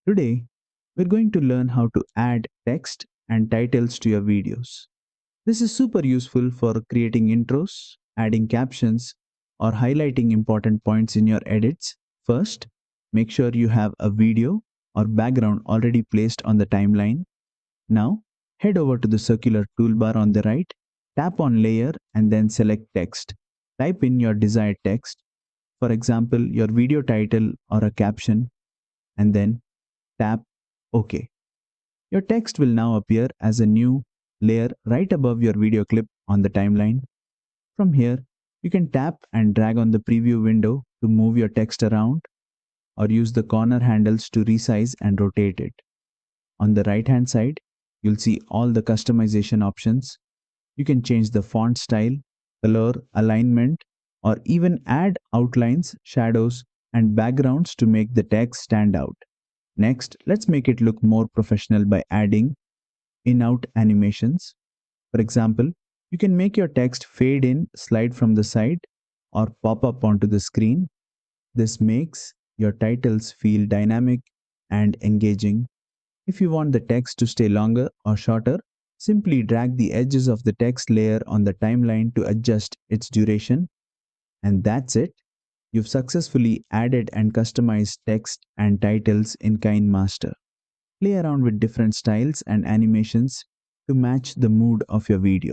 Today, we're going to learn how to add text and titles to your videos. This is super useful for creating intros, adding captions, or highlighting important points in your edits. First, make sure you have a video or background already placed on the timeline. Now, head over to the circular toolbar on the right, tap on Layer and then select Text. Type in your desired text, for example, your video title or a caption, and then tap OK. Your text will now appear as a new layer right above your video clip on the timeline. From here, you can tap and drag on the preview window to move your text around or use the corner handles to resize and rotate it. On the right hand side, you'll see all the customization options. You can change the font style, color, alignment, or even add outlines, shadows, and backgrounds to make the text stand out. Next, let's make it look more professional by adding in-out animations. For example, you can make your text fade in, slide from the side, or pop up onto the screen. This makes your titles feel dynamic and engaging. If you want the text to stay longer or shorter, simply drag the edges of the text layer on the timeline to adjust its duration. And that's it. You've successfully added and customized text and titles in Kinemaster. Play around with different styles and animations to match the mood of your video.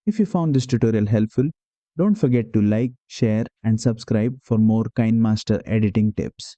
If you found this tutorial helpful, don't forget to like, share, and subscribe for more Kinemaster editing tips.